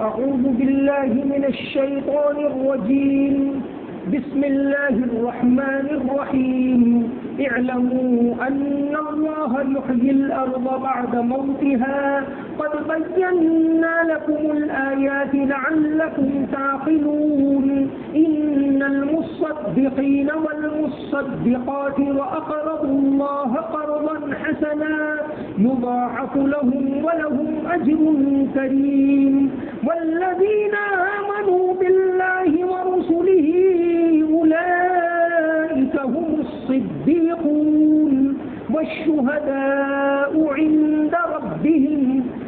أعوذ بالله من الشيطان الرجيم بسم الله الرحمن الرحيم اعلموا أن الله يحيي الأرض بعد موتها قد بينا لكم الآيات لعلكم تعقلون إن المصدقين والمصدقات وأقرضوا الله قرضا حسنا يضاعف لهم ولهم أجر كريم والذين آمنوا بالله ورسله أولئك هم الصديقون والشهداء عند ربهم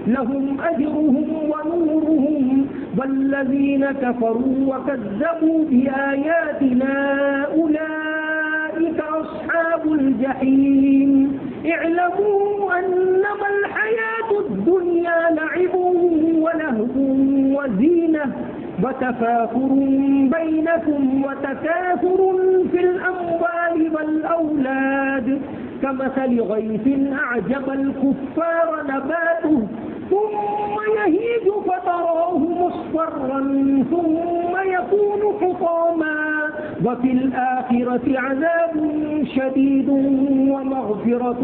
لهم أجرهم ونورهم والذين كفروا وكذبوا بآياتنا أولئك أصحاب الجحيم اعلموا أنما الحياة الدنيا لعب ولهو وزينة وتفاخر بينكم وتكاثر في الأموال والأولاد كمثل غيث أعجب الكفار نباته ثم يهيج فتراه مصفرا ثم يكون حطاما وفي الآخرة عذاب شديد ومغفرة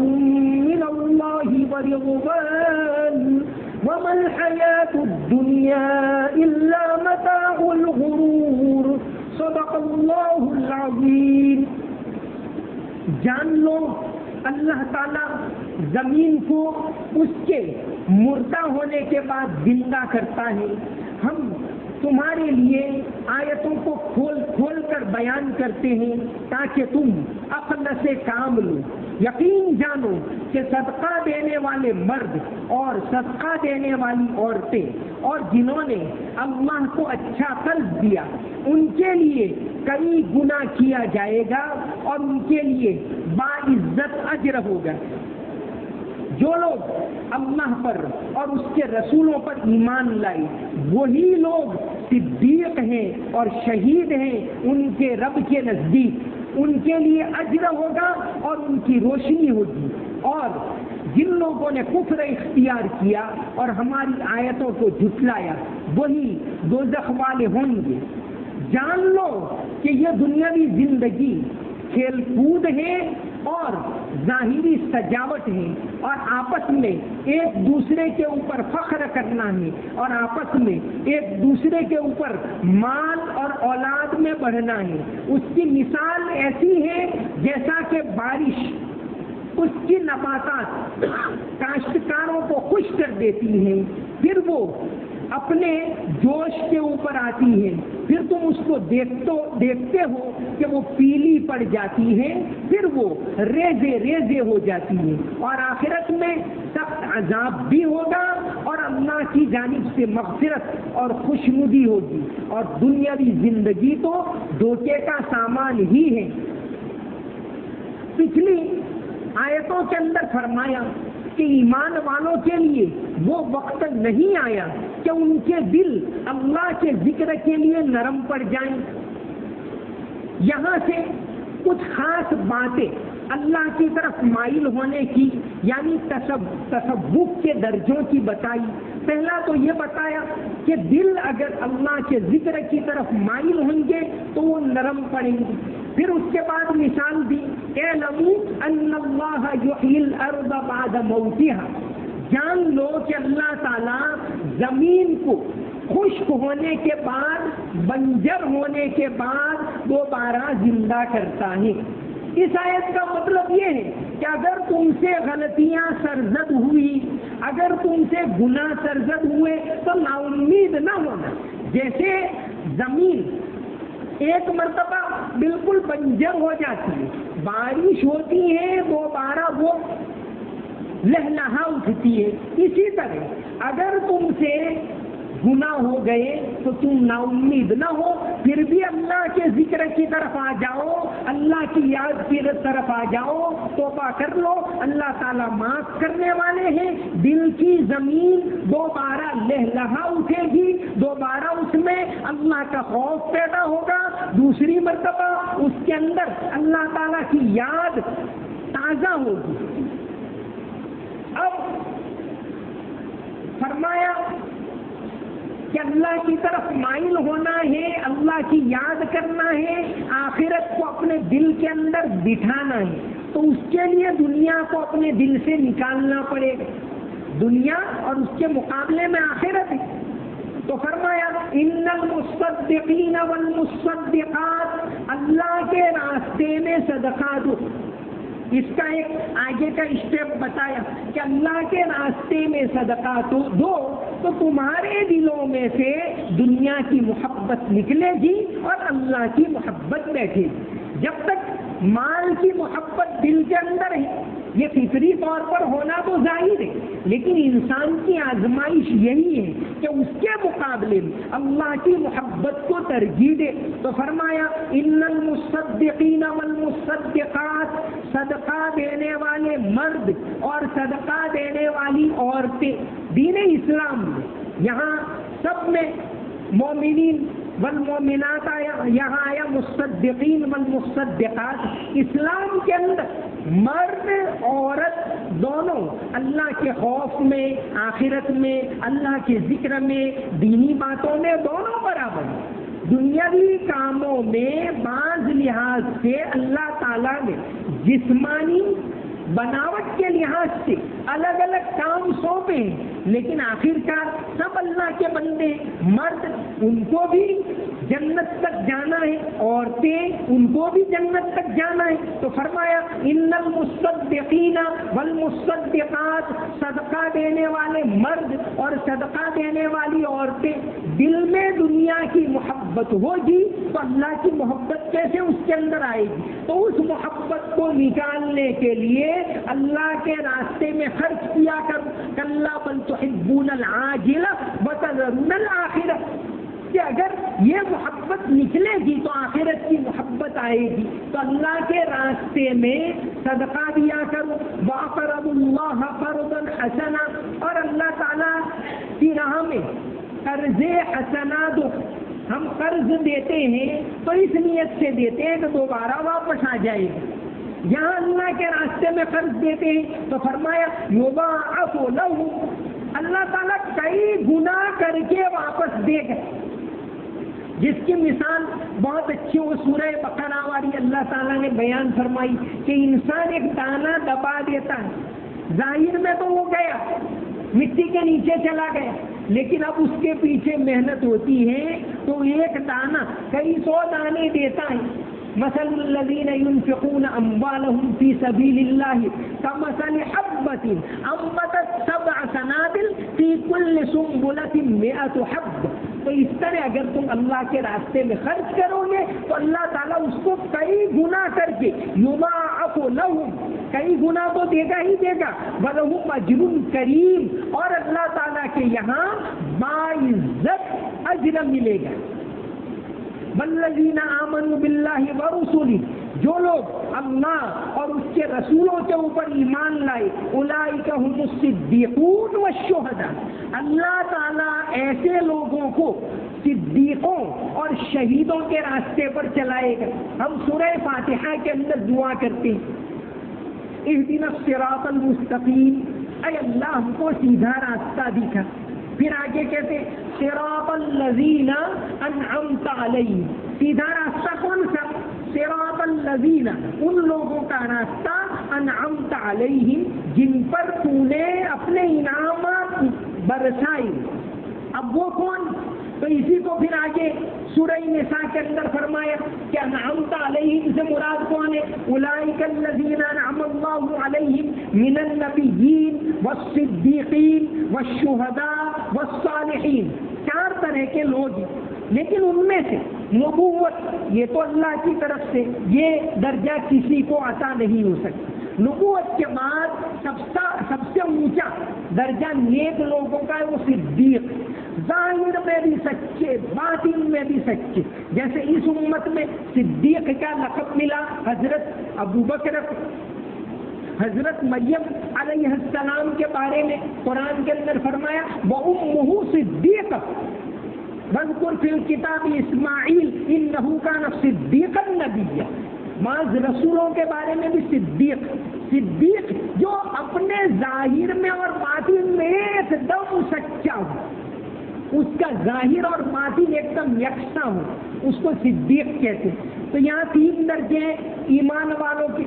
من الله ورضوان وما الحياة الدنيا إلا متاع الغرور صدق الله العظيم. جان لو اللہ تعالیٰ زمین کو اس کے مردہ ہونے کے بعد زندہ کرتا ہے. ہم تمہارے لیے آیتوں کو کھول کھول کر بیان کرتے ہیں تاکہ تم عقل سے کام لو. یقین جانو کہ صدقہ دینے والے مرد اور صدقہ دینے والی عورتیں اور جنہوں نے اللہ کو اچھا قرض دیا ان کے لیے کئی گنا کیا جائے گا اور ان کے لیے باعزت اجر ہوگا. جو لوگ اللہ پر اور اس کے رسولوں پر ایمان لائے وہی لوگ صدیق ہیں اور شہید ہیں ان کے رب کے نزدیک. ان کے لیے اجر ہوگا اور ان کی روشنی ہوگی. اور جن لوگوں نے کفر اختیار کیا اور ہماری آیتوں کو جھٹلایا وہی دوزخ والے ہوں گے. جان لو کہ یہ دنیاوی زندگی کھیل کود ہے اور ظاہری سجاوٹ ہے اور آپس میں ایک دوسرے کے اوپر فخر کرنا ہے اور آپس میں ایک دوسرے کے اوپر مال اور اولاد میں بڑھنا ہے. اس کی مثال ایسی ہے جیسا کہ بارش اس کی نباتات کاشتکاروں کو خوش کر دیتی ہیں پھر وہ اپنے جوش کے اوپر آتی ہے پھر تم اس کو دیکھتے ہو کہ وہ پیلی پڑ جاتی ہے پھر وہ ریزے ریزے ہو جاتی ہے اور آخرت میں سخت عذاب بھی ہوگا اور اللہ کی جانب سے مغفرت اور خوشنودی ہوگی. اور دنیاوی زندگی تو دھوکے کا سامان ہی ہے. پچھلی آیتوں کے اندر فرمایا کہ ایمان والوں کے لیے وہ وقت نہیں آیا کہ ان کے دل اللہ کے ذکر کے لیے نرم پڑ جائیں. یہاں سے کچھ خاص باتیں اللہ کی طرف مائل ہونے کی یعنی تصوف کے درجوں کی بتائی. پہلا تو یہ بتایا کہ دل اگر اللہ کے ذکر کی طرف مائل ہوں گے تو وہ نرم پڑیں گے. پھر اس کے بعد مثال دی اعلموا ان اللہ یحیی الارض بعد موتها. جان لو کہ اللہ تعالیٰ زمین کو خشک ہونے کے بعد بنجر ہونے کے بعد دوبارہ زندہ کرتا ہے. اس آیت کا مطلب یہ ہے کہ اگر تم سے غلطیاں سرزد ہوئی اگر تم سے گناہ سرزد ہوئے تو نا امید نہ ہونا. جیسے زمین ایک مرتبہ بالکل بنجر ہو جاتی ہے بارش ہوتی ہے دوبارہ وہ لہلہا اٹھتی ہے. اسی طرح اگر تم سے گناہ ہو گئے تو تم نا امید نہ ہو پھر بھی اللہ کے ذکر کی طرف آ جاؤ اللہ کی یاد کی طرف آ جاؤ توبہ کر لو. اللہ تعالیٰ معاف کرنے والے ہیں. دل کی زمین دوبارہ لہلہا اٹھے گی دوبارہ اس میں اللہ کا خوف پیدا ہوگا. دوسری مرتبہ اس کے اندر اللہ تعالیٰ کی یاد تازہ ہوگی. اب فرمایا کہ اللہ کی طرف مائل ہونا ہے، اللہ کی یاد کرنا ہے، آخرت کو اپنے دل کے اندر بٹھانا ہے، تو اس کے لیے دنیا کو اپنے دل سے نکالنا پڑے گا. دنیا اور اس کے مقابلے میں آخرت ہے. تو فرمایا ان المصدقین والمصدقات، اللہ کے راستے میں صدقہ دو. اس کا ایک آگے کا اسٹیپ بتایا کہ اللہ کے راستے میں صدقہ تو دو تو تمہارے دلوں میں سے دنیا کی محبت نکلے گی اور اللہ کی محبت بیٹھے گی. جب تک مال کی محبت دل کے اندر ہے، یہ فطری طور پر ہونا تو ظاہر ہے، لیکن انسان کی آزمائش یہی ہے کہ اس کے مقابلے میں اللہ کی محبت کو ترجیح دے. تو فرمایا ان المصدقین والمصدقات، صدقہ دینے والے مرد اور صدقہ دینے والی عورتیں. دین اسلام میں یہاں سب میں مومنین والمومنات آیا، یہاں آیا مصدقین والمصدقات. اسلام کے اندر مرد عورت دونوں اللہ کے خوف میں، آخرت میں، اللہ کے ذکر میں، دینی باتوں میں دونوں برابر ہیں. دنیاوی کاموں میں بعض لحاظ سے اللہ تعالیٰ نے جسمانی بناوٹ کے لحاظ سے الگ الگ کام سونپے ہیں، لیکن آخرکار سب اللہ کے بندے. مرد ان کو بھی جنت تک جانا ہے، عورتیں ان کو بھی جنت تک جانا ہے. تو فرمایا ان المصدقین والمصدقات، صدقہ دینے والے مرد اور صدقہ دینے والی عورتیں. دل میں دنیا کی محبت ہوگی تو اللہ کی محبت کیسے اس کے اندر آئے گی؟ تو اس محبت کو نکالنے کے لیے اللہ کے راستے میں خرچ کیا کر. کلا بل تحبون العاجلہ وتذرون الآخرہ، کہ اگر یہ محبت نکلے گی تو آخرت کی محبت آئے گی. تو اللہ کے راستے میں صدقہ دیا کرو. وَأَقْرَضُوا اللَّهَ قَرْضًا حَسَنًا، اور اللہ تعالیٰ کی راہ میں قرض حسنہ دو. ہم قرض دیتے ہیں تو اس نیت سے دیتے ہیں کہ دوبارہ واپس آ جائے گا. یہاں اللہ کے راستے میں قرض دیتے ہیں تو فرمایا یضاعف لہ، اللہ تعالیٰ کئی گنا کر کے واپس دے گا. جس کی مثال بہت اچھی وہ سورہ بقرہ والی اللہ تعالیٰ نے بیان فرمائی کہ انسان ایک دانہ دبا دیتا ہے، ظاہر میں تو وہ گیا، مٹی کے نیچے چلا گیا، لیکن اب اس کے پیچھے محنت ہوتی ہے تو ایک دانہ کئی 100 دانے دیتا ہے. مثل الذین ينفقون اموالهم فی سبیل اللہ کمثل حبۃ انبتت 7 سنابل فی کل سنبلۃ 100 حبۃ. تو اس طرح اگر تم اللہ کے راستے میں خرچ کرو گے تو اللہ تعالیٰ اس کو کئی گنا کر کے یضاعف لہم، کئی گنا تو دے گا ہی دے گا، وَلَهُمْ أَجْرٌ کریم، اور اللہ تعالیٰ کے یہاں باعزت اجر ملے گا. وَالَّذِينَ آمَنُوا بِاللَّهِ وَرُسُلِهِ، جو لوگ اللہ اور اس کے رسولوں کے اوپر ایمان لائے، اولئک هم الصدیقون والشہداء، اللہ تعالیٰ ایسے لوگوں کو صدیقوں اور شہیدوں کے راستے پر چلائے گا. ہم سورہ فاتحہ کے اندر دعا کرتے ہیں اہدنا الصراط المستقیم، اے اللہ ہم کو سیدھا راستہ دکھا. پھر آگے کہتے صراط الذین انعمت علیہم، سیدھا راستہ کون سا؟ صراط الذین، ان لوگوں کا راستہ انعمت علیہم جن پر تو نے اپنے انعامات برسائے. اب وہ کون؟ تو اسی کو پھر آگے سورہ نساء کے اندر فرمایا کہ انعمت علیہم سے مراد کون ہے؟ اولئک الذین انعم اللہ علیہم من النبیین والصدیقین والشہداء والصالحین. 4 طرح کے لوگ ہیں، لیکن ان میں سے نبوت یہ تو اللہ کی طرف سے، یہ درجہ کسی کو عطا نہیں ہو سکتا. نبوت کے بعد سب سے اونچا درجہ نیک لوگوں کا ہے، وہ صدیق، ظاہر میں بھی سچے، باطن میں بھی سچے. جیسے اس امت میں صدیق کا لقب ملا حضرت ابوبکر. حضرت مریم علیہ السلام کے بارے میں قرآن کے اندر فرمایا وَأُمُّهُ صِدِّيقَةٌ وَاذْكُرْ فِي الْكِتَابِ إِسْمَاعِيلَ إِنَّهُ كَانَ صِدِّيقًا نَبِيًّا. بعض رسولوں کے بارے میں بھی صدیق جو اپنے ظاہر میں اور باطن میں ایک دم سچا ہو. اس کا ظاہر اور باطن ایک دم یکساں ہو، اس کو صدیق کہتے ہیں۔ تو یہاں 3 درجے ہیں ایمان والوں کے،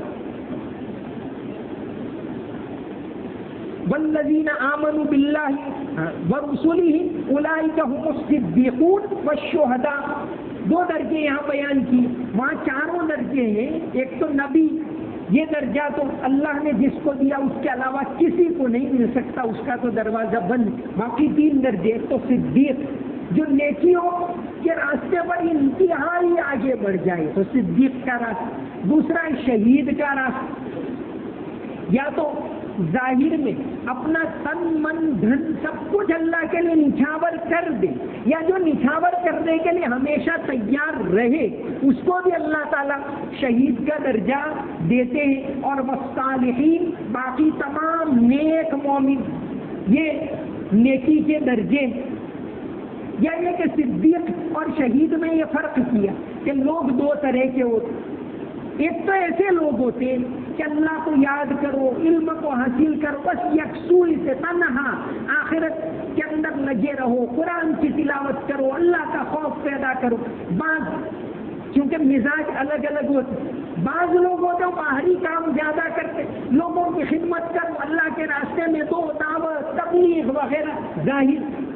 والذین آمنوا باللہ ورسلہ اولئک هم الصدیقون والشہداء۔ 2 درجے یہاں بیان کی، وہاں 4 درجے ہیں۔ ایک تو نبی، یہ درجہ تو اللہ نے جس کو دیا اس کے علاوہ کسی کو نہیں مل سکتا، اس کا تو دروازہ بند۔ باقی 3 درجے، تو صدیق جو نیکیوں کے راستے پر انتہائی آگے بڑھ جائے تو صدیق کا راستہ، دوسرا شہید کا راستہ، یا تو ظاہر میں اپنا تن من دھن سب کچھ اللہ کے لیے نچھاور کر دے، یا جو نچھاور کرنے کے لیے ہمیشہ تیار رہے، اس کو بھی اللہ تعالیٰ شہید کا درجہ دیتے ہیں۔ اور والصالحین، باقی تمام نیک مومن، یہ نیکی کے درجے۔ یا یہ کہ صدیق اور شہید میں یہ فرق کیا کہ لوگ 2 طرح کے ہوتے، ایک تو ایسے لوگ ہوتے ہیں کہ اللہ کو یاد کرو، علم کو حاصل کرو، بس یکسوئی سے تنہا آخرت کے اندر لگے رہو، قرآن کی تلاوت کرو، اللہ کا خوف پیدا کرو۔ بعض کیونکہ مزاج الگ الگ ہوتے، بعض لوگ ہوتے ہیں باہری کام زیادہ کرتے، لوگوں کی خدمت کرو، اللہ کے راستے میں دو، دعوت، تبلیغ وغیرہ۔ ظاہر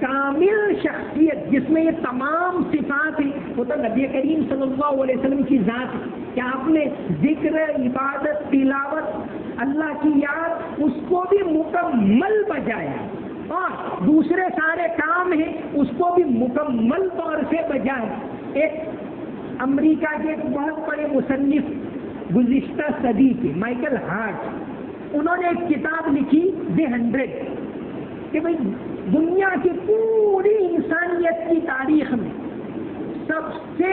کامل شخصیت جس میں یہ تمام صفات ہیں وہ تو نبی کریم صلی اللہ علیہ وسلم کی ذات ہے کہ آپ نے ذکر، عبادت، تلاوت، اللہ کی یاد، اس کو بھی مکمل بجایا، اور دوسرے سارے کام ہیں اس کو بھی مکمل طور سے بجایا۔ ایک امریکہ کے ایک بہت بڑے مصنف گزشتہ صدی کے مائیکل ہارٹ، انہوں نے ایک کتاب لکھی دی 100 کہ بھئی دنیا کی پوری انسانیت کی تاریخ میں سب سے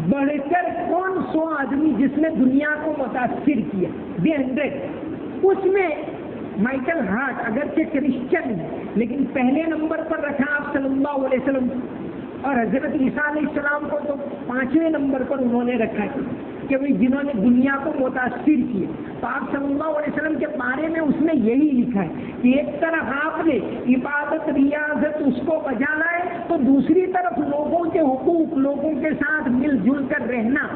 بڑھ کر کون سو آدمی جس نے دنیا کو متاثر کیا، دی 100۔ اس میں مائیکل ہارٹ اگرچہ کرسچن ہے لیکن پہلے نمبر پر رکھا آپ صلی اللہ علیہ وسلم، اور حضرت عیسیٰ علیہ السلام کو تو 5ویں نمبر پر انہوں نے رکھا ہے کہ بھئی جنہوں نے دنیا کو متاثر کیا۔ تو آپ صلی اللہ علیہ وسلم کے بارے میں اس نے یہی لکھا ہے کہ ایک طرف آپ نے عبادت، ریاضت اس کو بجا لائے، تو دوسری طرف لوگوں کے حقوق، لوگوں کے ساتھ مل جل کر رہنا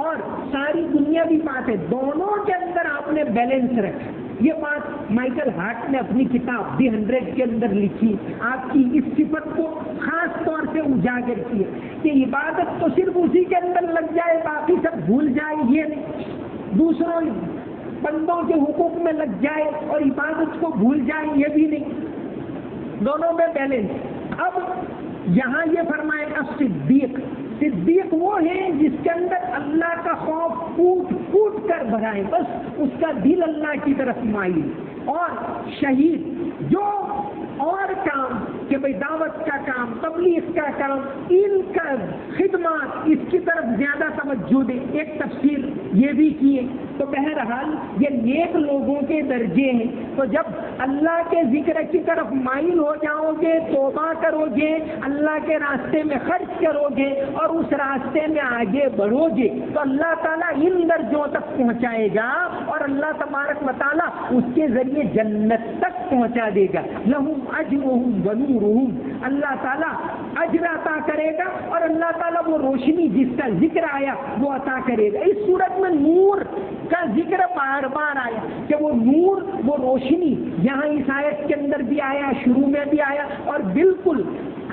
اور ساری دنیاوی باتیں، دونوں کے اندر آپ نے بیلنس رکھا۔ یہ بات مائیکل ہارٹ نے اپنی کتاب دی 100 کے اندر لکھی، آپ کی اس صفت کو خاص طور سے اجاگر کیا کہ عبادت تو صرف اسی کے اندر لگ جائے، باقی سب بھول جائے، یہ نہیں، دوسروں بندوں کے حقوق میں لگ جائے اور عبادت کو بھول جائے، یہ بھی نہیں، دونوں میں بیلنس۔ اب یہاں یہ فرمائے گا صدیق، صدیق وہ ہے جس کے اندر اللہ کا خوف پھوٹ پھوٹ کر بھرا ہے، بس اس کا دل اللہ کی طرف مائل۔ اور شہید جو اور کام کہ بھئی دعوت کا کام، تبلیغ کا کام، ان کا خدمات، اس کی طرف زیادہ توجہ دے، ایک تفسیر یہ بھی کیے۔ تو بہرحال یہ نیک لوگوں کے درجے ہیں۔ تو جب اللہ کے ذکر کی طرف مائل ہو جاؤ گے، توبہ کرو گے، اللہ کے راستے میں خرچ کرو گے اور اس راستے میں آگے بڑھو گے، تو اللہ تعالیٰ ان درجوں تک پہنچائے گا اور اللہ تبارک و تعالیٰ اس کے ذریعے جنت تک پہنچا دے گا۔ لہم اجرہم ونورہم، اللہ تعالیٰ اجر عطا کرے گا اور اللہ تعالیٰ وہ روشنی جس کا ذکر آیا وہ عطا کرے گا۔ اس صورت میں نور کا ذکر بار بار آیا کہ وہ نور، وہ روشنی، یہاں اس آیت کے اندر بھی آیا، شروع میں بھی آیا اور بالکل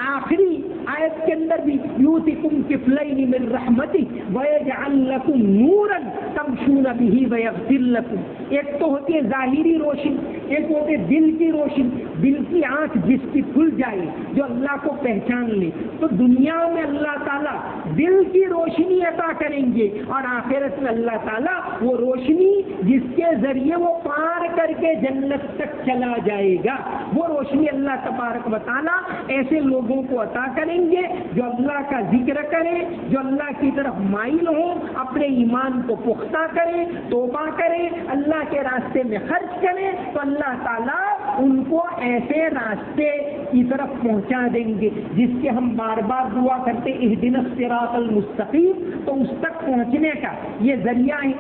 آخری آیت کے اندر بھی، یؤتکم کفلین من رحمتہ ویجعل لکم نورا تمشون بہ ویغفر لکم۔ ایک تو ہوتی ہے ظاہری روشنی، ایک ہوتی ہے دل کی روشنی، دل کی آنکھ جس کی کھل جائے، جو اللہ کو پہچان لے۔ تو دنیا میں اللہ تعالیٰ دل کی روشنی عطا کریں گے اور آخرت میں اللہ تعالیٰ وہ روشنی جس کے ذریعے وہ پار کر کے جنت تک چلا جائے گا، وہ روشنی اللہ تبارک و تعالیٰ ایسے لوگوں کو عطا کریں گے جو اللہ کا ذکر کریں، جو اللہ کی طرف مائل ہوں، اپنے ایمان کو پختہ کریں، توبہ کریں، اللہ کے راستے میں خرچ کریں، تو اللہ تعالیٰ ان کو ایسے راستے کی طرف پہنچا دیں گے جس کے ہم بار بار دعا کرتے اہدنا الصراط المستقیم، تو اس تک پہنچنے کا یہ ذریعہ ہے۔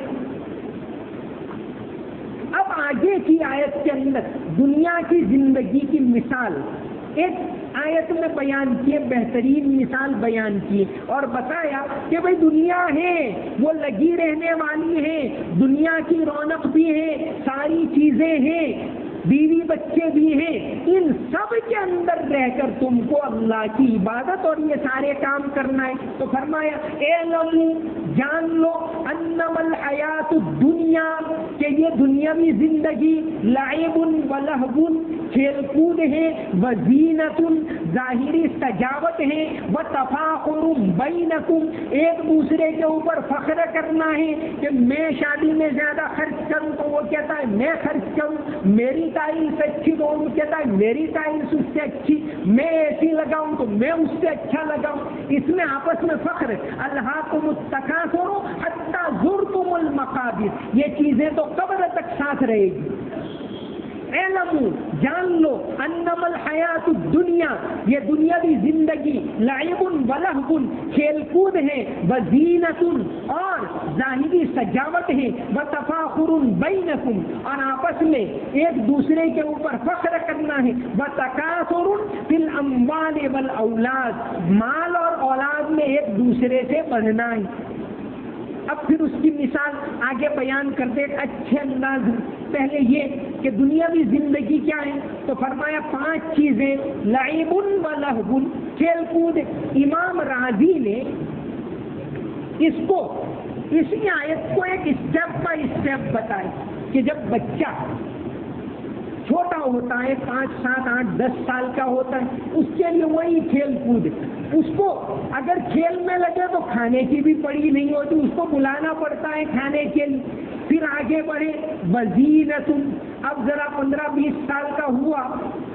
اب آگے کی آیت کے اندر دنیا کی زندگی کی مثال ایک آیت میں بیان کیے، بہترین مثال بیان کی اور بتایا کہ بھئی دنیا ہے وہ لگی رہنے والی ہے، دنیا کی رونق بھی ہے، ساری چیزیں ہیں، بیوی بچے بھی ہیں، ان سب کے اندر رہ کر تم کو اللہ کی عبادت اور یہ سارے کام کرنا ہے۔ تو فرمایا اعلموا، جان لو، انما الحیات الدنیا، کہ یہ دنیاوی زندگی لعب و لہو، کھیل کود ہے، وزینت، ظاہری سجاوٹ ہے، وتفاخر بینکم، ایک دوسرے کے اوپر فخر کرنا ہے کہ میں شادی میں زیادہ خرچ کروں تو وہ کہتا ہے میں خرچ کروں، میری ٹائلس اچھی تو وہ کہتا ہے میری ٹائلس اس سے اچھی، میں اے سی لگاؤں تو میں اس سے اچھا لگاؤں، اس میں آپس میں فخر ہے۔ الہاکم التکاثر حتی زرتم المقابر، یہ چیزیں تو قبر تک ساتھ رہے گی۔ اعلموا، جان لو، انما الحیات الدنیا، یہ دنیاوی زندگی لعب و لہو، کھیل کود ہے، وزینت، اور ظاہری سجاوٹ ہے، وتفاخر بینکم، اور آپس میں ایک دوسرے کے اوپر فخر کرنا ہے، وتکاثر فی الاموال والاولاد، مال اور اولاد میں ایک دوسرے سے بڑھنا ہے۔ اب پھر اس کی مثال آگے بیان کرتے ایک اچھے انداز میں۔ پہلے یہ کہ دنیاوی زندگی کیا ہے، تو فرمایا 5 چیزیں، لعب و لہو، کھیل کود۔ امام راضی نے اسی آیت کو ایک اسٹیپ بائی اسٹیپ بتایا کہ جب بچہ چھوٹا ہوتا ہے، 5 7 8 10 سال کا ہوتا ہے، اس کے لیے وہی کھیل کود، اس کو اگر کھیل میں لگے تو کھانے کی بھی پڑی نہیں ہوتی، اس کو بلانا پڑتا ہے کھانے کے لیے۔ پھر آگے بڑھے، وزینت، اب ذرا 15 20 سال کا ہوا،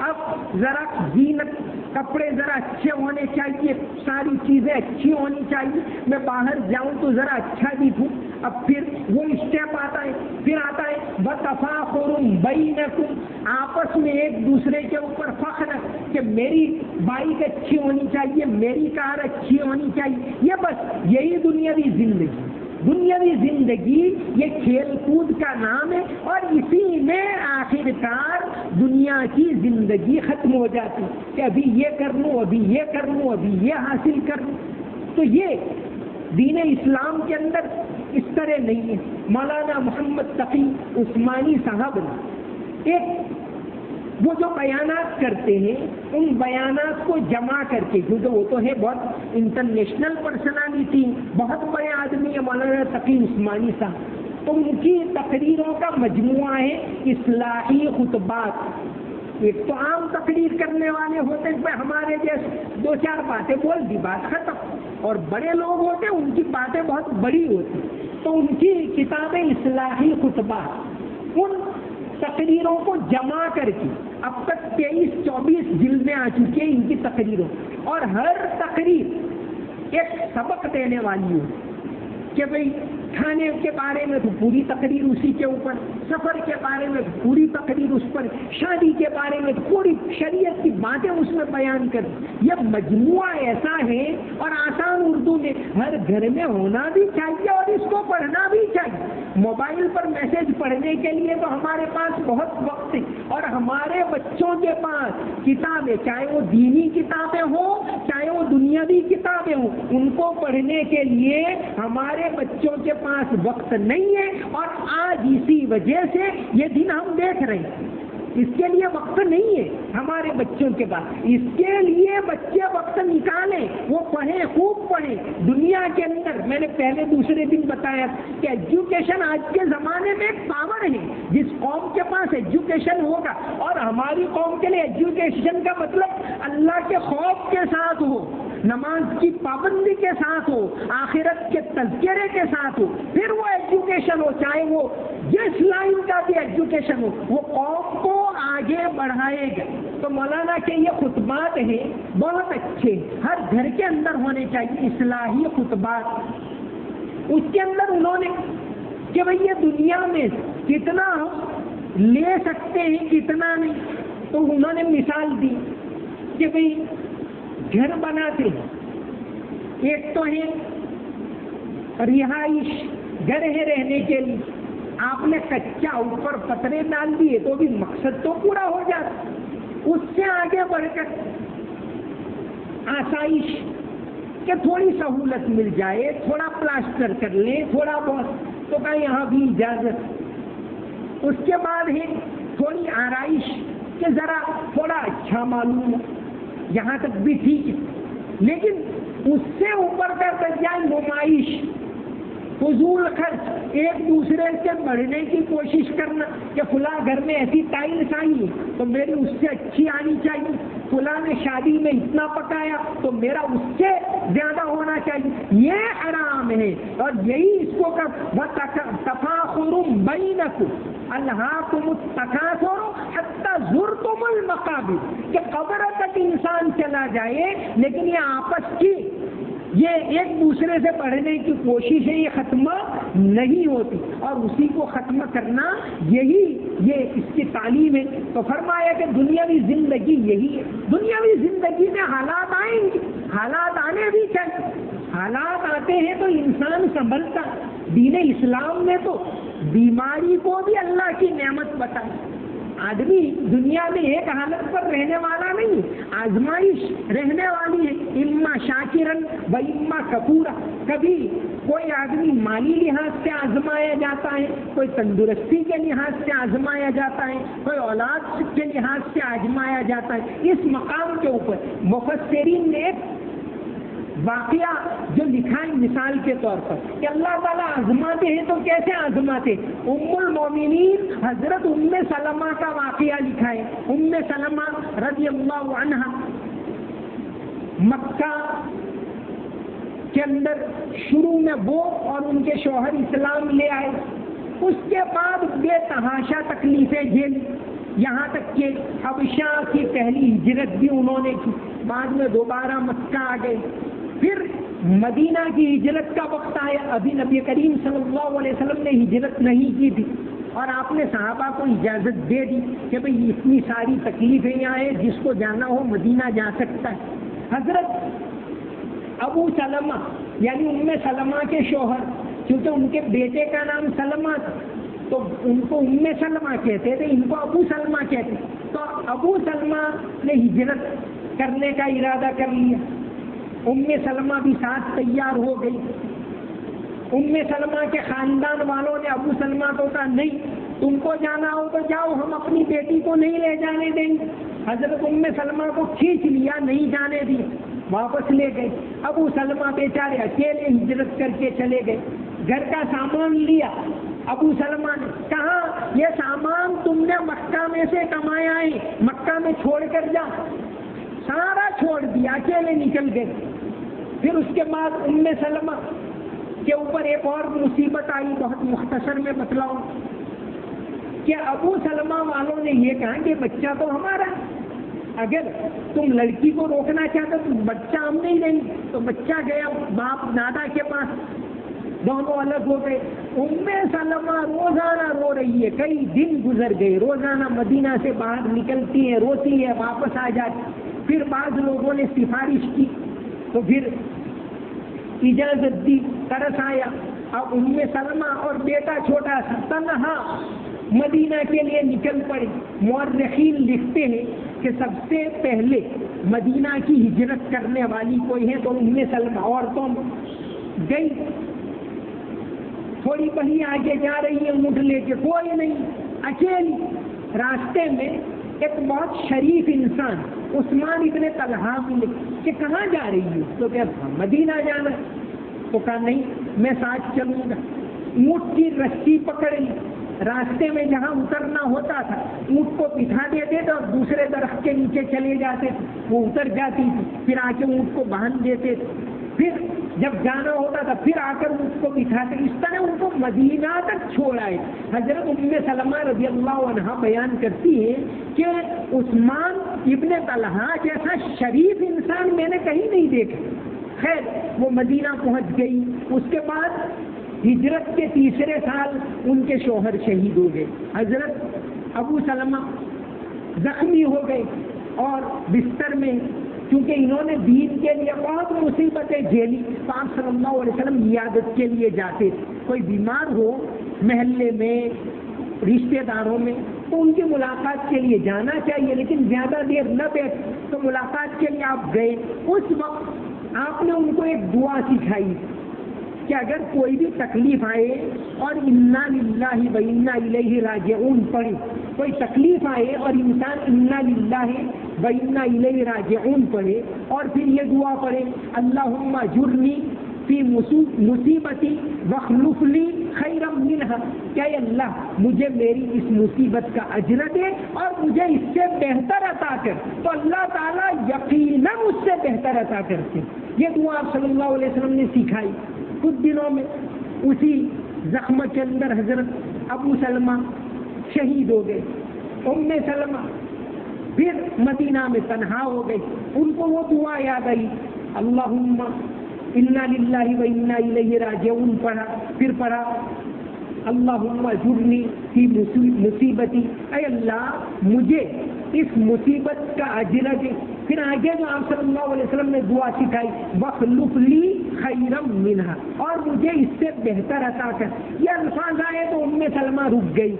اب ذرا زینت، کپڑے ذرا اچھے ہونے چاہیے، ساری چیزیں اچھی ہونی چاہیے، میں باہر جاؤں تو ذرا اچھا دکھوں۔ اب پھر وہ اسٹیپ آتا ہے، پھر آتا ہے وتفاخر بینکم، آپس میں ایک دوسرے کے اوپر فخر کہ میری بائک اچھی ہونی چاہیے، میری کار اچھی ہونی چاہیے، یہ بس یہی دنیاوی زندگی۔ دنیاوی زندگی یہ کھیل کود کا نام ہے، اور اسی میں آخر کار دنیا کی زندگی ختم ہو جاتی کہ ابھی یہ کر لوں، ابھی یہ کر لوں، ابھی یہ حاصل کر لوں۔ تو یہ دین اسلام کے اندر اس طرح نہیں ہے۔ مولانا محمد تقی عثمانی صاحب نے ایک وہ جو بیانات کرتے ہیں، ان بیانات کو جمع کر کے، کیونکہ وہ تو ہے بہت انٹرنیشنل پرسنالٹی، بہت بڑے آدمی ہے مولانا تقی عثمانی صاحب، تو ان کی تقریروں کا مجموعہ ہے اصلاحی خطبات۔ ایک تو عام تقریر کرنے والے ہوتے ہیں، ہمارے جیسے 2 4 باتیں بول دی، بات ختم، اور بڑے لوگ ہوتے ہیں ان کی باتیں بہت بڑی ہوتی، تو ان کی کتابیں اصلاحی خطبات، ان تقریروں کو جمع کر کے اب تک 23 24 جلدیں آ چکی ہیں ان کی تقریروں، اور ہر تقریر ایک سبق دینے والی ہو کہ بھئی کھانے کے بارے میں تو پوری تقریر اسی کے اوپر، سفر کے بارے میں تو پوری تقریر اس پر، شادی کے بارے میں تو پوری شریعت کی باتیں اس میں بیان کر۔ یہ مجموعہ ایسا ہے اور آسان اردو میں ہر گھر میں ہونا بھی چاہیے اور اس کو پڑھنا بھی چاہیے۔ موبائل پر میسج پڑھنے کے لیے تو ہمارے پاس بہت وقت ہے، اور ہمارے بچوں کے پاس کتابیں، چاہے وہ دینی کتابیں ہوں چاہے وہ دنیاوی کتابیں ہوں، ان کو پڑھنے کے لیے ہمارے بچوں کے پاس وقت نہیں ہے، اور آج اسی وجہ سے یہ دن ہم دیکھ رہے ہیں۔ اس کے لیے وقت نہیں ہے ہمارے بچوں کے پاس، اس کے لیے بچے وقت نکالیں، وہ پڑھیں، خوب پڑھیں۔ دنیا کے اندر میں نے پہلے دوسرے دن بتایا کہ ایجوکیشن آج کے زمانے میں ایک پاور ہے، جس قوم کے پاس ایجوکیشن ہوگا، اور ہماری قوم کے لیے ایجوکیشن کا مطلب اللہ کے خوف کے ساتھ ہو، نماز کی پابندی کے ساتھ ہو، آخرت کے تذکرے کے ساتھ ہو، پھر وہ ایجوکیشن ہو، چاہے وہ جس لائن کا بھی ایجوکیشن ہو، وہ قوم کو آگے بڑھائے گا۔ تو مولانا کے یہ خطبات ہیں بہت اچھے، ہر گھر کے اندر ہونے چاہیے اصلاحی خطبات۔ اس کے اندر انہوں نے کہ بھئی یہ دنیا میں کتنا لے سکتے ہیں کتنا نہیں، تو انہوں نے مثال دی کہ بھئی گھر بناتے ہیں، ایک تو ہے رہائش، گھر ہے رہنے کے لیے، آپ نے کچا اوپر پترے ڈال دیے تو بھی مقصد تو پورا ہو جاتا، اس سے آگے بڑھ کر آسائش کہ تھوڑی سہولت مل جائے، تھوڑا پلاسٹر کر لیں، تھوڑا بہت، تو کہا یہاں بھی اجازت۔ اس کے بعد ہے تھوڑی آرائش کہ ذرا تھوڑا اچھا معلوم ہو، یہاں تک بھی ٹھیک ہے۔ لیکن اس سے اوپر کا درجہ نمائش، فضول خرچ، ایک دوسرے سے بڑھنے کی کوشش کرنا کہ فلاں گھر میں ایسی ٹائلس آئی ہے تو میری اس سے اچھی آنی چاہیے، فلاں نے شادی میں اتنا پکایا تو میرا اس سے زیادہ ہونا چاہیے، یہ حرام ہے۔ اور یہی اس کو تفاخر بینکم الہاکم التکاثر حتی زرتم المقابر، کہ قبر تک انسان چلا جائے لیکن یہ آپس کی یہ ایک دوسرے سے بڑھنے کی کوشش ہے، یہ ختم نہیں ہوتی، اور اسی کو ختم کرنا یہ اس کی تعلیم ہے۔ تو فرمایا کہ دنیاوی زندگی یہی ہے، دنیاوی زندگی میں حالات آئیں گے، حالات آنے بھی چاہیے، حالات آتے ہیں تو انسان سنبھلتا۔ دین اسلام نے تو بیماری کو بھی اللہ کی نعمت بتائی۔ آدمی دنیا میں ایک حالت پر رہنے والا نہیں، آزمائش رہنے والی ہے، اما شاکرن و اما کفورا۔ کبھی کوئی آدمی مالی لحاظ سے آزمایا جاتا ہے، کوئی تندرستی کے لحاظ سے آزمایا جاتا ہے، کوئی اولاد کے لحاظ سے آزمایا جاتا ہے۔ اس مقام کے اوپر مفسرین نے ایک واقعہ جو لکھا ہے مثال کے طور پر کہ اللہ تعالیٰ آزماتے ہیں تو کیسے آزماتے۔ ام المومنین حضرت ام سلمہ کا واقعہ لکھا ہے۔ ام سلمہ رضی اللہ عنہ مکہ کے اندر شروع میں وہ اور ان کے شوہر اسلام لے آئے، اس کے بعد بے تحاشا تکلیفیں جھیلی، یہاں تک کہ حبشہ کی پہلی ہجرت بھی انہوں نے کی، بعد میں دوبارہ مکہ آ گئے، پھر مدینہ کی ہجرت کا وقت آیا۔ ابھی نبی کریم صلی اللہ علیہ وسلم نے ہجرت نہیں کی تھی، اور آپ نے صحابہ کو اجازت دے دی کہ بھئی اتنی ساری تکلیفیں یہاں ہیں، جس کو جانا ہو مدینہ جا سکتا ہے۔ حضرت ابو سلمہ یعنی ام سلمہ کے شوہر، کیونکہ ان کے بیٹے کا نام سلمہ تھا تو ان کو ام سلمہ کہتے تھے، ان کو ابو سلمہ کہتے، تو ابو سلمہ نے ہجرت کرنے کا ارادہ کر لیا۔ ام سلمہ بھی ساتھ تیار ہو گئی۔ ام سلمہ کے خاندان والوں نے ابو سلمہ کو کہا نہیں، تم کو جانا ہو تو جاؤ، ہم اپنی بیٹی کو نہیں لے جانے دیں گے۔ حضرت ام سلمہ کو کھینچ لیا، نہیں جانے دی، واپس لے گئے۔ ابو سلمہ بیچارے اکیلے ہجرت کر کے چلے گئے، گھر کا سامان لیا۔ ابو سلمہ نے کہا یہ سامان تم نے مکہ میں سے کمایا ہے، مکہ میں چھوڑ کر جا، سارا چھوڑ دیا، اکیلے نکل گئے۔ پھر اس کے بعد ام سلمہ کے اوپر ایک اور مصیبت آئی، بہت مختصر میں بتلاؤں کہ ابو سلمہ والوں نے یہ کہا کہ بچہ تو ہمارا، اگر تم لڑکی کو روکنا چاہتے تو بچہ ہم نہیں دیں گے۔ تو بچہ گیا باپ دادا کے پاس، دونوں الگ ہو گئے۔ ام سلمہ روزانہ رو رہی ہے، کئی دن گزر گئے، روزانہ مدینہ سے باہر نکلتی ہے، روتی ہے، واپس آ جاتی۔ پھر بعض لوگوں نے سفارش کی تو پھر اجازت دی، ترس آیا۔ اب ام سلمہ اور بیٹا چھوٹا سا تنہا مدینہ کے لیے نکل پڑے۔ مورخین لکھتے ہیں کہ سب سے پہلے مدینہ کی ہجرت کرنے والی کوئی ہے تو ام سلمہ، اور تو گئی تھوڑی بہی آگے جا رہی ہے اونٹ لے کے، کوئی نہیں، اکیلی۔ راستے میں ایک بہت شریف انسان عثمان ابن طلحہ ملے کہ کہاں جا رہی ہے؟ تو کیا مدینہ جانا؟ تو کہا نہیں، میں ساتھ چلوں گا۔ اونٹ کی رسی پکڑ لی، راستے میں جہاں اترنا ہوتا تھا اونٹ کو بٹھا دیتے تھے اور دوسرے درخت کے نیچے چلے جاتے تھے، وہ اتر جاتی تھی، پھر آ کے اونٹ کو باندھ دیتے تھے، پھر جب جانا ہوتا تھا پھر آ کر اونٹ کو بٹھاتے، اس طرح ان کو مدینہ تک چھوڑ آئے۔ حضرت ام سلمہ رضی اللہ عنہا بیان کرتی ہے کہ عثمان ابن طلحہ جیسا شریف انسان میں نے کہیں نہیں دیکھا۔ خیر وہ مدینہ پہنچ گئی۔ اس کے بعد ہجرت کے تیسرے سال ان کے شوہر شہید ہو گئے۔ حضرت ابو سلمہ زخمی ہو گئے اور بستر میں، کیونکہ انہوں نے دین کے لیے بہت مصیبتیں جھیلی، تو آپ صلی اللہ علیہ وسلم عیادت کے لیے جاتے تھے۔ کوئی بیمار ہو محلے میں، رشتے داروں میں، تو ان کی ملاقات کے لیے جانا چاہیے، لیکن زیادہ دیر نہ بیٹھ. تو ملاقات کے لیے آپ گئے، اس وقت آپ نے ان کو ایک دعا سکھائی کہ اگر کوئی بھی تکلیف آئے اور انا للہ و انا الیہ راجعون پڑھے، کوئی تکلیف آئے اور انسان انا للہ و انا الیہ راجعون پڑھے اور پھر یہ دعا پڑھے اللہم اجرنی فی مصیبتی واخلف لی خیرا منہا، کہ اے اللہ مجھے میری اس مصیبت کا اجر دے اور مجھے اس سے بہتر عطا کر. تو اللہ تعالیٰ یقیناً اس سے بہتر عطا کرتے. یہ دعا آپ صلی اللہ علیہ وسلم نے سکھائی. کچھ دنوں میں اسی زخم کے اندر حضرت ابو سلمہ شہید ہو گئے. ام سلمہ پھر مدینہ میں تنہا ہو گئی. ان کو وہ دعا یاد آئی، اللہم انا للہ و انا الیہ راجعون پڑھا. پھر پڑھا اللہم اجرنی فی مصیبتی، اے اللہ مجھے اس مصیبت کا اجر دے. پھر آگے جو آپ صلی اللہ علیہ وسلم نے دعا سکھائی واخلف لی خیرا منہا، اور مجھے اس سے بہتر عطا کر. یہ الفاظ آئے تو ام سلمہ رک گئی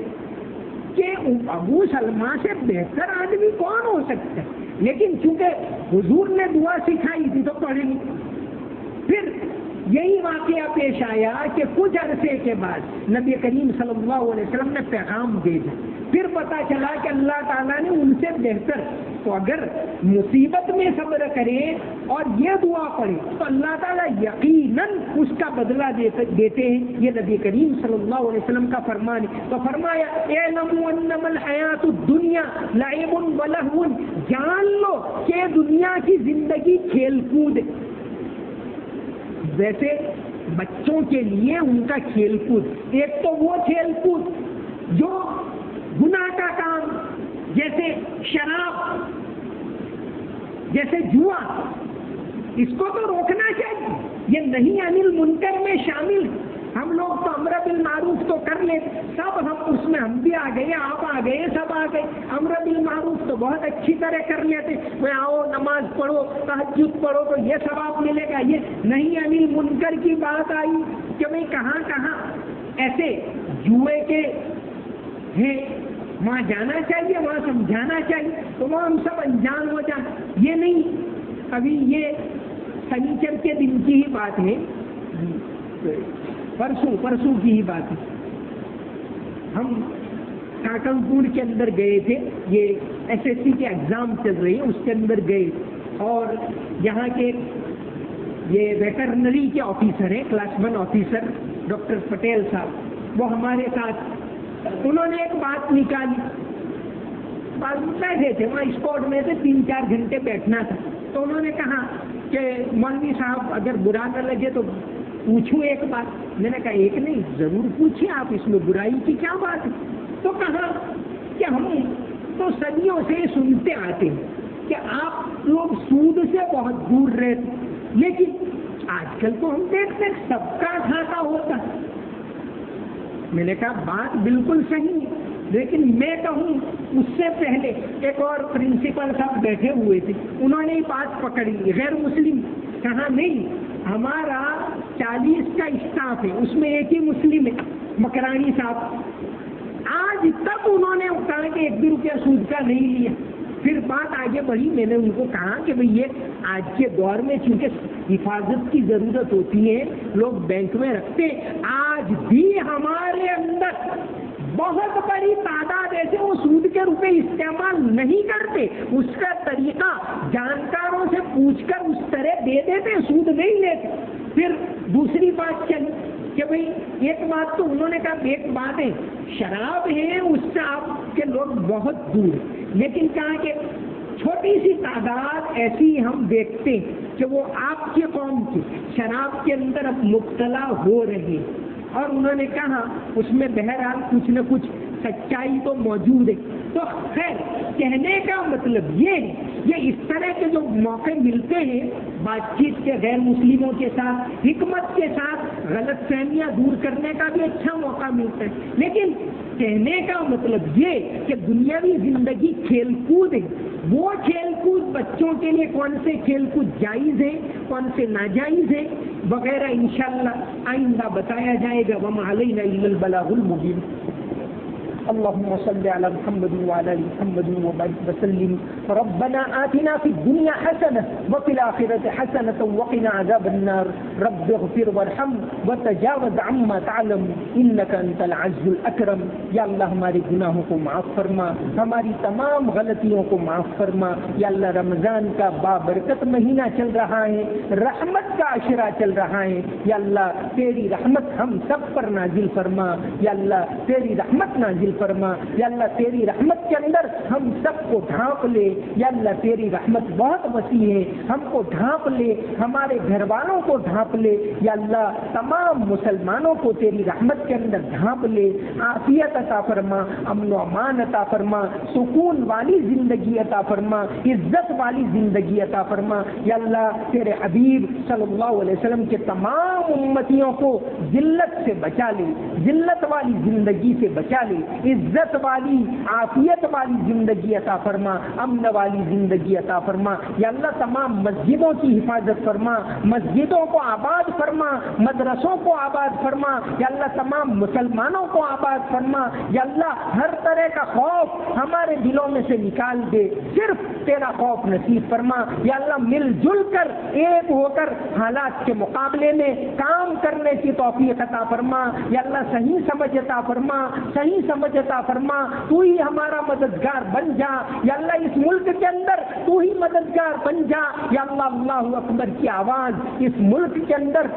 کہ ابو سلمہ سے بہتر آدمی کون ہو سکتا ہے، لیکن چونکہ حضور نے دعا سکھائی تھی تو پڑھی. پھر یہی واقعہ پیش آیا کہ کچھ عرصے کے بعد نبی کریم صلی اللہ علیہ وسلم نے پیغام بھیجا. پھر پتا چلا کہ اللہ تعالیٰ نے ان سے بہتر. تو اگر مصیبت میں صبر کرے اور یہ دعا پڑھے تو اللہ تعالیٰ یقیناً اس کا بدلہ دیتے ہیں. یہ نبی کریم صلی اللہ علیہ وسلم کا فرمان ہے. تو فرمایا اعلموا انما الحیات الدنیا لعب ولہو، جان لو کہ دنیا کی زندگی کھیل کود ہے. ویسے بچوں کے لیے ان کا کھیل کود، ایک تو وہ کھیل کود جو گناہ کا کام جیسے شراب، جیسے جوا، اس کو تو روکنا چاہیے. یہ نہیں انل منکر میں شامل. ہم لوگ تو امر بالمعروف تو کر لیتے، سب ہم اس میں، ہم بھی آ گئے، آپ آ گئے، سب آ گئے. امر بالمعروف تو بہت اچھی طرح کر لیتے، میں آؤ نماز پڑھو تہجد پڑھو تو یہ ثواب ملے گا. یہ نہیں انل منکر کی بات آئی کہ بھائی کہاں کہاں ایسے جوئے کے ہیں، وہاں جانا چاہیے، وہاں سمجھانا چاہیے تو وہ ہم سب انجان ہو جائیں. یہ نہیں. ابھی یہ سنیچر کے دن کی ہی بات ہے، پرسوں کی ہی بات ہے. ہم کاکڑ پور کے اندر گئے تھے، یہ ایس ایس سی کے ایگزام چل رہی ہے، اس کے اندر گئے اور یہاں کے یہ ویٹرنری کے آفیسر ہیں، کلاس 1 آفیسر ڈاکٹر پٹیل صاحب، وہ ہمارے ساتھ. انہوں نے ایک بات نکالی. بیٹھے تھے وہاں اسپاٹ میں سے 3-4 گھنٹے بیٹھنا تھا. تو انہوں نے کہا کہ مولوی صاحب اگر برا نہ لگے تو پوچھوں ایک بات. میں نے کہا ایک نہیں، ضرور پوچھیں آپ، اس میں برائی کی کیا بات ہے. تو کہا کہ ہم تو صدیوں سے سنتے آتے ہیں کہ آپ لوگ سود سے بہت دور رہتے، لیکن آج کل تو ہم دیکھتے ہیں سب کا گھاٹا ہوتا ہے. میں نے کہا بات بالکل صحیح ہے، لیکن میں کہوں اس سے پہلے ایک اور پرنسپل صاحب بیٹھے ہوئے تھے، انہوں نے بات پکڑی، غیر مسلم. کہا نہیں، ہمارا 40 کا اسٹاف ہے، اس میں ایک ہی مسلم ہے، مکرانی صاحب. آج تک انہوں نے کہا کہ 1 بھی روپیہ سود کا نہیں لیا. پھر بات آگے بڑھی. میں نے ان کو کہا کہ بھئی یہ آج کے دور میں چونکہ حفاظت کی ضرورت ہوتی ہے، لوگ بینک میں رکھتے ہیں. آج بھی ہمارے اندر بہت بڑی تعداد ایسے وہ سود کے روپے استعمال نہیں کرتے، اس کا طریقہ جانکاروں سے پوچھ کر اس طرح دے دیتے، سود نہیں لیتے. پھر دوسری بات چلی کہ بھئی ایک بات تو انہوں نے کہا، ایک بات ہے شراب ہے اس سے آپ کے لوگ بہت دور، لیکن کہا کہ چھوٹی سی تعداد ایسی ہم دیکھتے ہیں کہ وہ آپ کی قوم کی شراب کے اندر اب مبتلا ہو رہی ہے. اور انہوں نے کہا اس میں بہرحال کچھ نہ کچھ سچائی تو موجود ہے. تو خیر کہنے کا مطلب یہ ہے، یہ اس طرح کے جو موقع ملتے ہیں بات چیت کے غیر مسلموں کے ساتھ، حکمت کے ساتھ غلط فہمیاں دور کرنے کا بھی اچھا موقع ملتا ہے. لیکن کہنے کا مطلب یہ کہ دنیاوی زندگی کھیل کود ہے. وہ کھیل کود بچوں کے لیے کون سے کھیل کود جائز ہیں، کون سے ناجائز ہیں وغیرہ انشاءاللہ آئندہ بتایا جائے گا. وما علینا الا البلاغ المبین. اللهم صل على محمد وعلى ال محمد وبارك وسلم. ربنا آتنا في الدنيا حسنة وفي الآخرة حسنة وقنا عذاب النار. رب اغفر وارحم وتجاوز عما تعلم انك انت العز الاکرم. یا اللہ ہمارے گناہوں کو معاف فرما، ہماری تمام غلطیوں کو معاف فرما. یا اللہ رمضان کا بابرکت مہینہ چل رہا ہے، رحمت کا عشرہ چل رہا ہے. یا اللہ تیری رحمت ہم سب پر نازل فرما. یا اللہ تیری رحمت نازل فرما. یا اللہ تیری رحمت کے اندر ہم سب کو ڈھانپ لے. یا اللہ تیری رحمت بہت وسیع ہے، ہم کو ڈھانپ لے، ہمارے گھر والوں کو ڈھانپ لے. یا اللہ تمام مسلمانوں کو تیری رحمت کے اندر ڈھانپ لے. عافیت عطا فرما، امن و امان عطا فرما، سکون والی زندگی عطا فرما، عزت والی زندگی عطا فرما. یا اللہ تیرے حبیب صلی اللہ علیہ وسلم کے تمام امتیوں کو ذلت سے بچا لے، ذلت والی زندگی سے بچا لے، عزت والی عافیت والی زندگی عطا فرما، امن والی زندگی عطا فرما. یا اللہ تمام مسجدوں کی حفاظت فرما، مسجدوں کو آباد فرما، مدرسوں کو آباد فرما. یا اللہ تمام مسلمانوں کو آباد فرما. یا اللہ ہر طرح کا خوف ہمارے دلوں میں سے نکال دے، صرف تیرا خوف نصیب فرما. یا اللہ مل جل کر ایک ہو کر حالات کے مقابلے میں کام کرنے کی توفیق عطا فرما. یا اللہ صحیح سمجھ عطا فرما، صحیح سمجھ عطا فرما. تو ہی ہمارا مددگار بن جا. یا اللہ اس ملک کے اندر تو ہی مددگار بن جا. یا اللہ اللہ اکبر کی آواز اس ملک کے اندر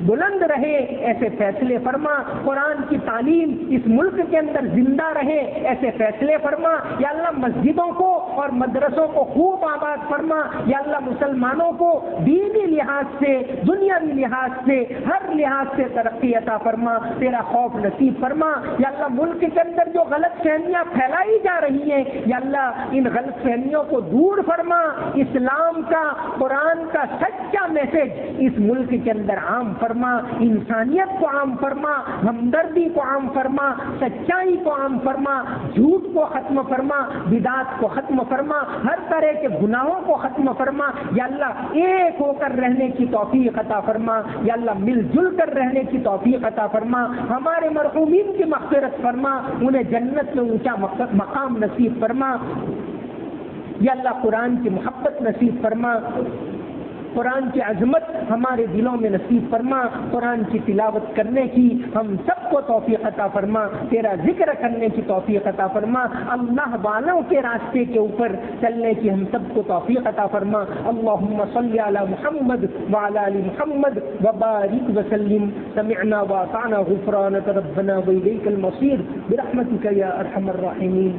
بلند رہے، ایسے فیصلے فرما. قرآن کی تعلیم اس ملک کے اندر زندہ رہے، ایسے فیصلے فرما. یا اللہ مسجدوں کو اور مدرسوں کو خوب آباد فرما. یا اللہ مسلمانوں کو دینی لحاظ سے، دنیاوی لحاظ سے، ہر لحاظ سے ترقی عطا فرما. تیرا خوف نصیب فرما. یا اللہ ملک کے اندر جو غلط فہمیاں پھیلائی جا رہی ہیں، یا اللہ ان غلط فہمیوں کو دور فرما. اسلام کا، قرآن کا سچا میسج اس ملک کے اندر عام فرما. انسانیت کو عام فرما، ہمدردی کو عام فرما، سچائی کو عام فرما، جھوٹ کو ختم فرما، بدعات کو ختم فرما، ہر طرح کے گناہوں کو ختم فرما. یا اللہ ایک ہو کر رہنے کی توفیق عطا فرما. یا اللہ مل جل کر رہنے کی توفیق عطا فرما. ہمارے مرحومین کی مغفرت فرما، انہیں جنت میں اونچا مقام نصیب فرما. یا اللہ قرآن کی محبت نصیب فرما، قرآن کی عظمت ہمارے دلوں میں نصیب فرما. قرآن کی تلاوت کرنے کی ہم سب کو توفیق عطا فرما. تیرا ذکر کرنے کی توفیق عطا فرما. اللہ والوں کے راستے کے اوپر چلنے کی ہم سب کو توفیق عطا فرما. اللہم صلی علی محمد وعلی آل محمد وبارک وسلم. سمعنا واطعنا غفرانک ربنا والیک المصیر برحمتک یا ارحم الراحمین.